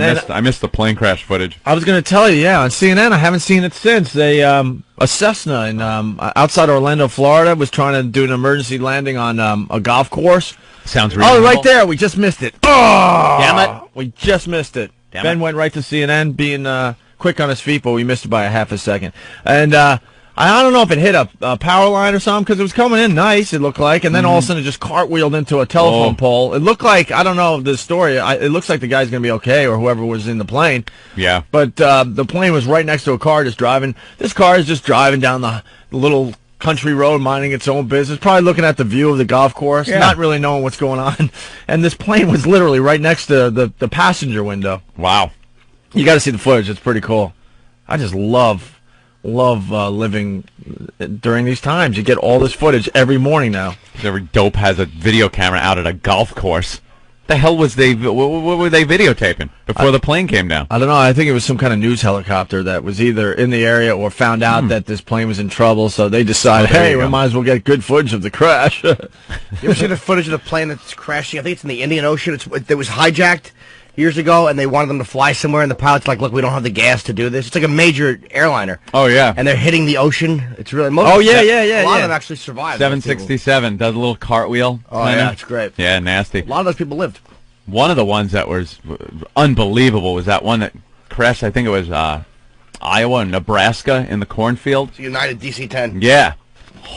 I missed the plane crash footage. I was going to tell you, on CNN, I haven't seen it since. They a Cessna in outside Orlando, Florida, was trying to do an emergency landing on a golf course. Sounds reasonable. Oh, right there, we just missed it. Oh, damn it, we just missed it. Ben went right to CNN, being quick on his feet, but we missed it by a half a second. And I don't know if it hit a power line or something, because it was coming in nice, it looked like, and then all of a sudden it just cartwheeled into a telephone pole. It looked like, I don't know the story, it looks like the guy's going to be okay, or whoever was in the plane. Yeah. But the plane was right next to a car just driving. This car is just driving down the little country road, minding its own business, probably looking at the view of the golf course, not really knowing what's going on. And this plane was literally right next to the passenger window. Wow. You got to see the footage. It's pretty cool. I just love living during these times. You get all this footage every morning now. Every dope has a video camera out at a golf course. The hell was what were they videotaping before the plane came down? I don't know. I think it was some kind of news helicopter that was either in the area or found out that this plane was in trouble, so they decided, hey, we might as well get good footage of the crash. You ever see the footage of the plane that's crashing? I think it's in the Indian Ocean. It was hijacked years ago, and they wanted them to fly somewhere, and the pilot's like, look, we don't have the gas to do this. It's like a major airliner. Oh, yeah. And they're hitting the ocean. It's really... A lot of them actually survived. 767 does a little cartwheel. Oh, yeah, it's great. Yeah, nasty. A lot of those people lived. One of the ones that was unbelievable was that one that crashed, I think it was Iowa and Nebraska in the cornfield. It's United DC-10. Yeah.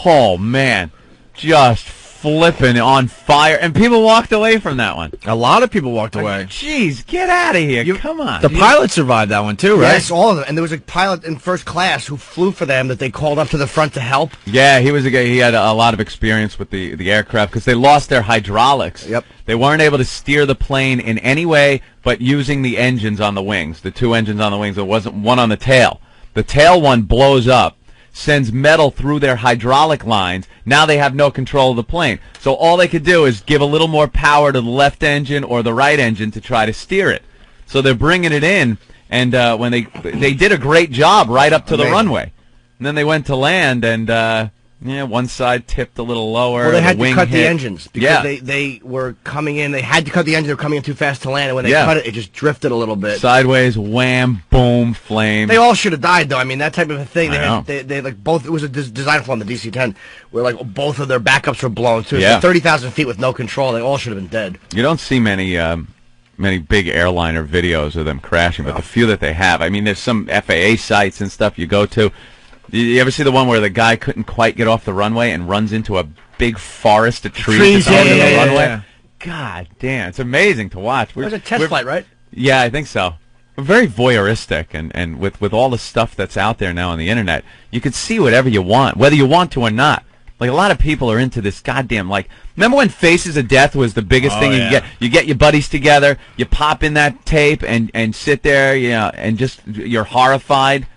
Oh, man. Just flipping on fire, and people walked away from that one. A lot of people walked away. Jeez, get out of here! Come on. The pilot survived that one too, right? Yes, all of them. And there was a pilot in first class who flew for them that they called up to the front to help. Yeah, he was a guy. He had a lot of experience with the aircraft because they lost their hydraulics. Yep. They weren't able to steer the plane in any way but using the engines on the wings. The two engines on the wings. There wasn't one on the tail. The tail one blows up, sends metal through their hydraulic lines. Now they have no control of the plane. So all they could do is give a little more power to the left engine or the right engine to try to steer it. So they're bringing it in, and when they did a great job right up to the runway. And then they went to land, and one side tipped a little lower. Well, they had to cut hit the engines because they were coming in. They had to cut the engine. They were coming in too fast to land, and when they cut it, it just drifted a little bit. Sideways, wham, boom, flame. They all should have died, though. I mean, that type of a thing. They like both. It was a design flaw on the DC-10 where like both of their backups were blown too. Yeah. So 30,000 feet with no control. They all should have been dead. You don't see many big airliner videos of them crashing, but the few that they have, I mean, there's some FAA sites and stuff you go to. You ever see the one where the guy couldn't quite get off the runway and runs into a big forest of trees on the runway? Yeah. God damn, it's amazing to watch. It was a test flight, right? Yeah, I think so. We're very voyeuristic, and with all the stuff that's out there now on the internet, you can see whatever you want, whether you want to or not. Like, a lot of people are into this goddamn, like, remember when Faces of Death was the biggest thing? You get your buddies together, you pop in that tape and sit there, and just, you're horrified.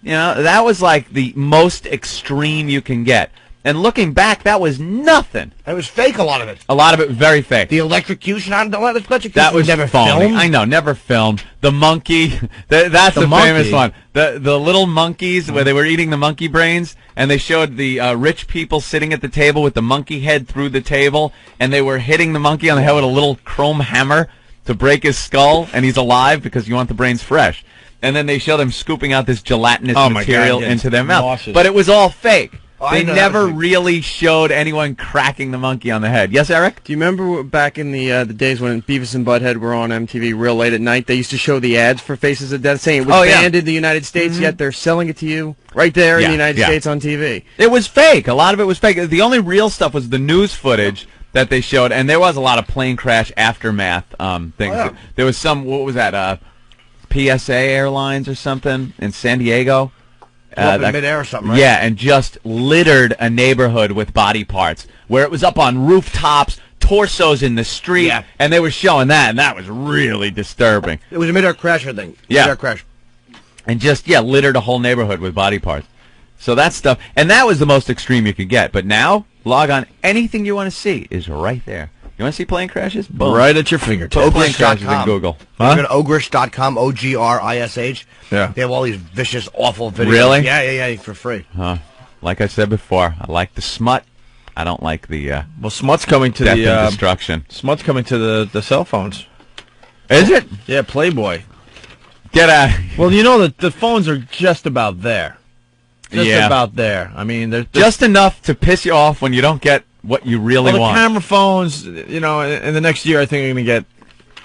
That was like the most extreme you can get. And looking back, that was nothing. It was fake, a lot of it. A lot of it very fake. The electrocution, that was never phony. filmed. I know, never filmed. The monkey, that's the famous one. The little monkeys where they were eating the monkey brains, and they showed the rich people sitting at the table with the monkey head through the table, and they were hitting the monkey on the head with a little chrome hammer to break his skull, and he's alive because you want the brains fresh. And then they show them scooping out this gelatinous material into their mouth. Nauseous. But it was all fake. They never really showed anyone cracking the monkey on the head. Yes, Eric? Do you remember back in the days when Beavis and Butthead were on MTV real late at night, they used to show the ads for Faces of Death saying it was banned in the United States, yet they're selling it to you right there in the United States on TV. It was fake. A lot of it was fake. The only real stuff was the news footage that they showed, and there was a lot of plane crash aftermath things. There was some, what was that, PSA Airlines or something in San Diego. Up in midair or something, right? Yeah, and just littered a neighborhood with body parts, where it was up on rooftops, torsos in the street, and they were showing that, and that was really disturbing. It was a midair crash, I think. Yeah. Midair crash. And just, littered a whole neighborhood with body parts. So that stuff, and that was the most extreme you could get. But now, log on, anything you want to see is right there. You want to see plane crashes? Boom. Right at your fingertips. Plane crashes in Google. Huh? Go to ogrish.com, O-G-R-I-S-H. Yeah. They have all these vicious, awful videos. Really? Yeah, for free. Like I said before, I like the smut. I don't like the smut's coming to death and destruction. Smut's coming to the cell phones. Is it? Yeah, Playboy. Get out. Well, you know that the phones are just about there. Just Yeah. about there. I mean, they're Just enough to piss you off when you don't get what you really the want. camera phones, you know, in the next year, I think are going to get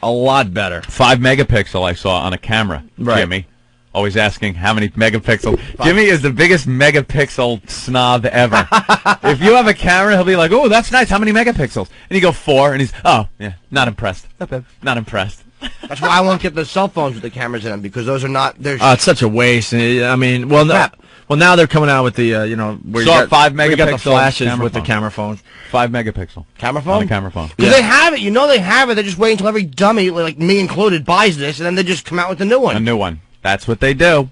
a lot better. 5 megapixel I saw on a camera, Right. Jimmy. Always asking how many megapixels. Jimmy is the biggest megapixel snob ever. If you have a camera, he'll be like, "Oh, that's nice. How many megapixels?" And you go 4, and he's, "Oh, yeah, not impressed. Not impressed." That's why I won't get the cell phones with the cameras in them, because those are not. It's such a waste. I mean, well, now they're coming out with the you know, where So you got 5 where you got the megapixel flashes camera with phone. the camera phones. 5 megapixel camera phone. on a camera phone. Because they have it. You know they have it. They're just waiting until every dummy, like me included, buys this, and then they just come out with the new one. A new one. That's what they do.